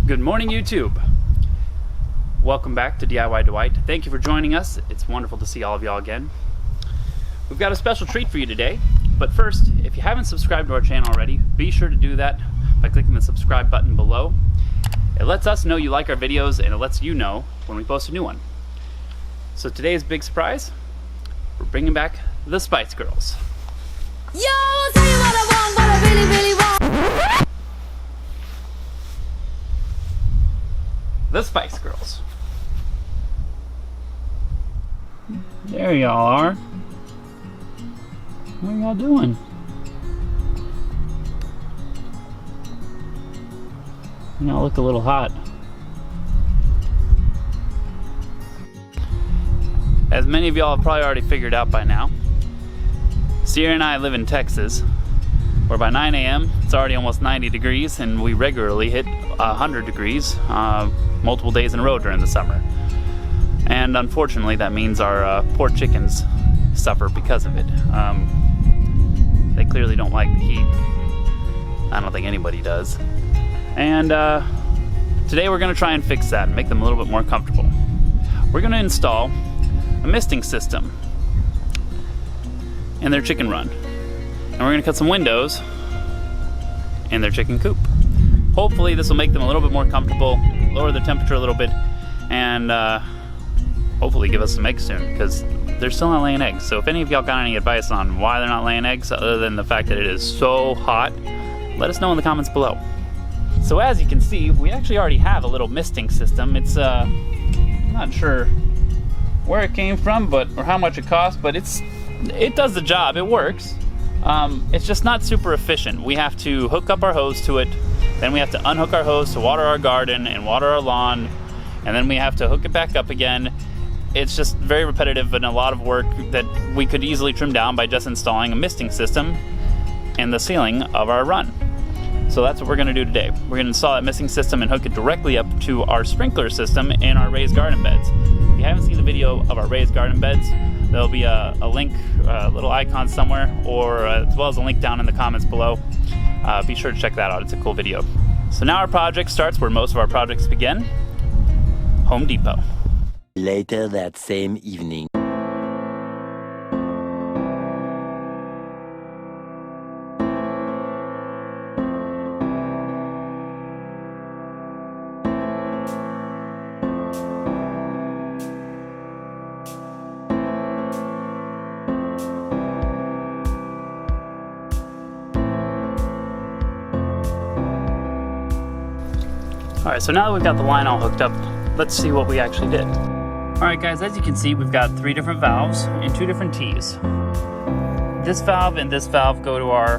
Good morning, YouTube. Welcome back to DIY Dwight. Thank you for joining us. It's wonderful to see all of y'all again. We've got a special treat for you today, but first, if you haven't subscribed to our channel already, be sure to do that by clicking the subscribe button below. It lets us know you like our videos, and it lets you know when we post a new one. So today's big surprise, we're bringing back the Spice Girls. Yo, I'll tell you what I want, what I really, really want. The Spice Girls. There y'all are. What are y'all doing? Y'all look a little hot. As many of y'all have probably already figured out by now, Sierra and I live in Texas, where by 9 a.m. it's already almost 90 degrees, and we regularly hit 100 degrees multiple days in a row during the summer. And unfortunately, that means our poor chickens suffer because of it. They clearly don't like the heat. I don't think anybody does. And today we're going to try and fix that and make them a little bit more comfortable. We're going to install a misting system in their chicken run. And we're going to cut some windows in their chicken coop. Hopefully this will make them a little bit more comfortable, lower the temperature a little bit, and hopefully give us some eggs soon, because they're still not laying eggs. So if any of y'all got any advice on why they're not laying eggs, other than the fact that it is so hot, let us know in the comments below. So as you can see, we actually already have a little misting system. It's I'm not sure where it came from, or how much it cost, but it does the job. It works. It's just not super efficient. We have to hook up our hose to it, then we have to unhook our hose to water our garden and water our lawn, and then we have to hook it back up again. It's just very repetitive and a lot of work that we could easily trim down by just installing a misting system in the ceiling of our run. So that's what we're going to do today. We're going to install that misting system and hook it directly up to our sprinkler system in our raised garden beds. If you haven't seen the video of our raised garden beds, there'll be a link, a little icon somewhere, or as well as a link down in the comments below. Be sure to check that out. It's a cool video. So now our project starts where most of our projects begin, Home Depot. Later that same evening. Alright, so now that we've got the line all hooked up, let's see what we actually did. Alright guys, as you can see, we've got 3 different valves and 2 different T's. This valve and this valve go to our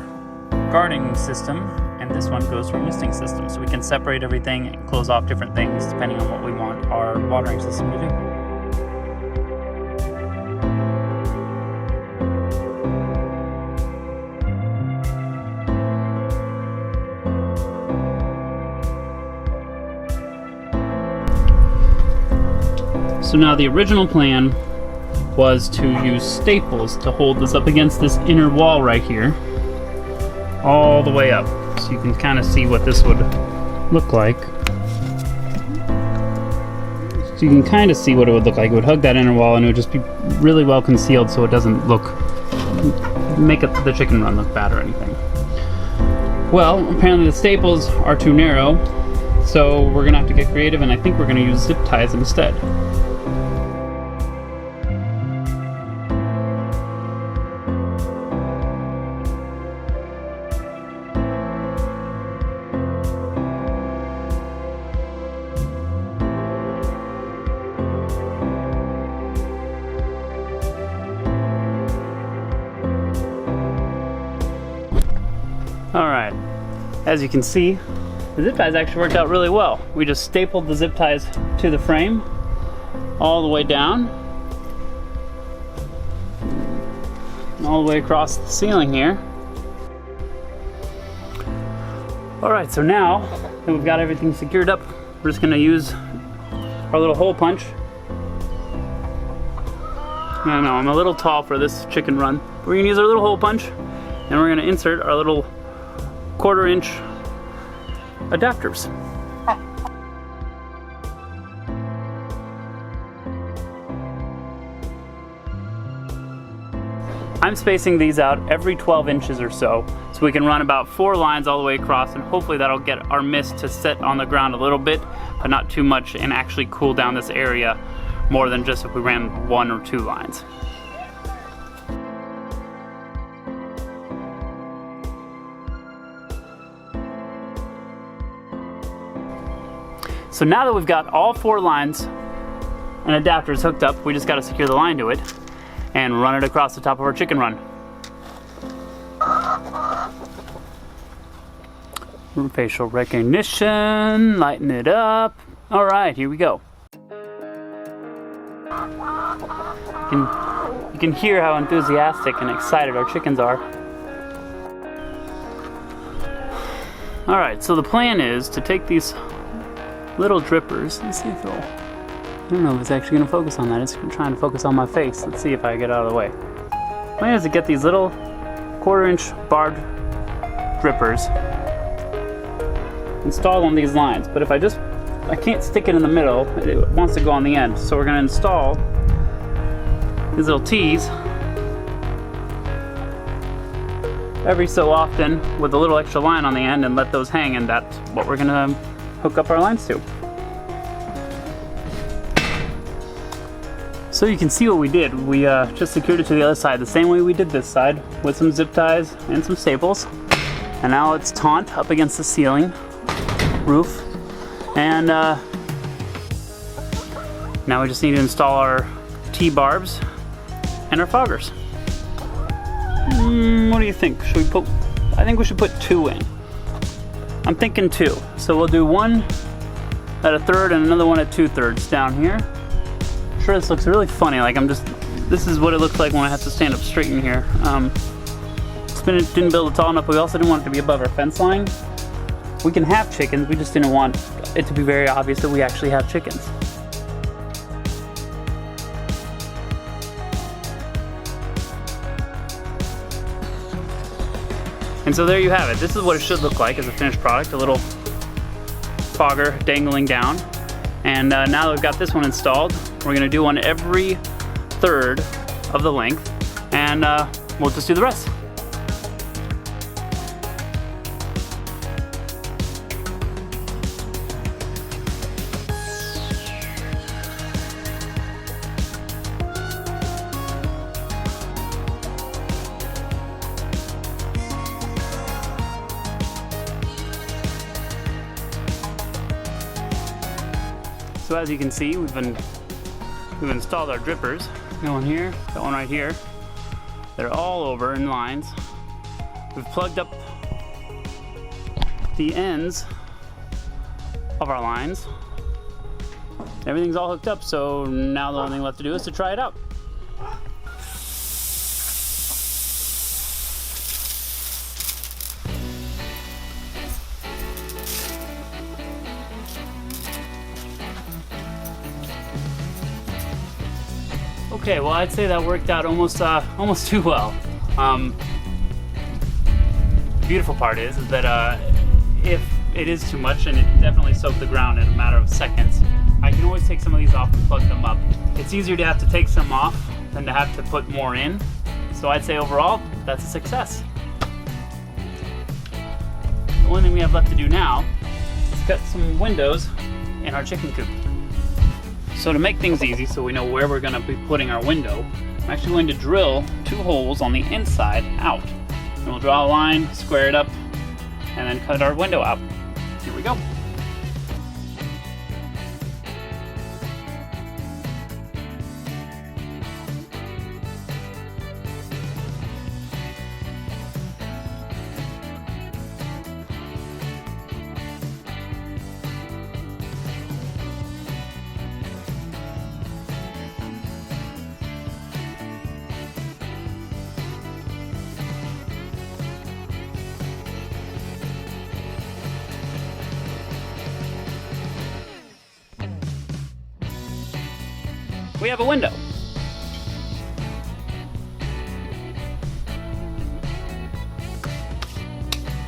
gardening system, and this one goes to our misting system. So we can separate everything and close off different things depending on what we want our watering system to do. So now the original plan was to use staples to hold this up against this inner wall right here, all the way up. So you can kind of see what this would look like. So you can kind of see what it would look like. It would hug that inner wall and it would just be really well concealed so it doesn't make the chicken run look bad or anything. Well, apparently the staples are too narrow, so we're gonna have to get creative, and I think we're gonna use zip ties instead. Alright, as you can see, the zip ties actually worked out really well. We just stapled the zip ties to the frame all the way down, all the way across the ceiling here. Alright, so now that we've got everything secured up, we're just going to use our little hole punch. I know, I'm a little tall for this chicken run. We're going to use our little hole punch, and we're going to insert our little 1/4 inch adapters. I'm spacing these out every 12 inches or so we can run about 4 lines all the way across, and hopefully that'll get our mist to sit on the ground a little bit, but not too much, and actually cool down this area more than just if we ran 1 or 2 lines. So now that we've got all 4 lines and adapters hooked up, we just got to secure the line to it and run it across the top of our chicken run. Facial recognition, lighten it up. All right, here we go. You can hear how enthusiastic and excited our chickens are. All right, so the plan is to take these little drippers. Let's see if it'll, I don't know if it's actually gonna focus on that. It's trying to focus on my face. Let's see if I get out of the way. The plan is to get these little 1/4-inch barbed drippers, install on these lines. But if I can't stick it in the middle, it wants to go on the end. So we're gonna install these little T's every so often with a little extra line on the end and let those hang, and that's what we're gonna hook up our lines to. So you can see what we did. We just secured it to the other side the same way we did this side with some zip ties and some staples. And now it's taut up against the ceiling, roof. And now we just need to install our T-barbs and our foggers. What do you think? I think we should put 2 in. I'm thinking 2. So we'll do 1 at 1/3 and another 1 at 2/3 down here. I'm sure this looks really funny. Like this is what it looks like when I have to stand up straight in here. Didn't build it tall enough. We also didn't want it to be above our fence line. We can have chickens, we just didn't want it to be very obvious that we actually have chickens. And so there you have it. This is what it should look like as a finished product, a little fogger dangling down. And now that we've got this one installed, we're gonna do one every 1/3 of the length, and we'll just do the rest. So as you can see, we've installed our drippers. Got one here, got one right here. They're all over in lines. We've plugged up the ends of our lines. Everything's all hooked up, so now the only thing left to do is to try it out. Okay, well, I'd say that worked out almost too well. The beautiful part is that if it is too much, and it definitely soaked the ground in a matter of seconds, I can always take some of these off and plug them up. It's easier to have to take some off than to have to put more in. So I'd say overall, that's a success. The only thing we have left to do now is cut some windows in our chicken coop. So to make things easy, so we know where we're gonna be putting our window, I'm actually going to drill 2 holes on the inside out. And we'll draw a line, square it up, and then cut our window out. Here we go. We have a window.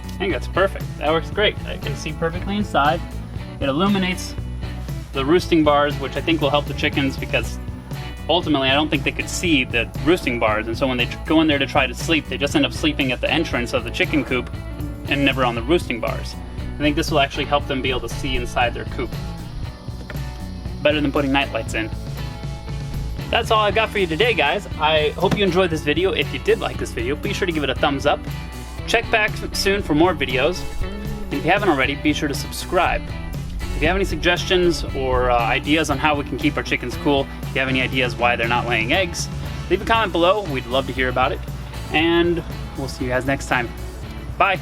I think that's perfect. That works great. I can see perfectly inside. It illuminates the roosting bars, which I think will help the chickens because ultimately I don't think they could see the roosting bars, and so when they go in there to try to sleep, they just end up sleeping at the entrance of the chicken coop and never on the roosting bars. I think this will actually help them be able to see inside their coop. Better than putting night lights in. That's all I've got for you today, guys. I hope you enjoyed this video. If you did like this video, be sure to give it a thumbs up. Check back soon for more videos. And if you haven't already, be sure to subscribe. If you have any suggestions or ideas on how we can keep our chickens cool, if you have any ideas why they're not laying eggs, leave a comment below. We'd love to hear about it. And we'll see you guys next time. Bye.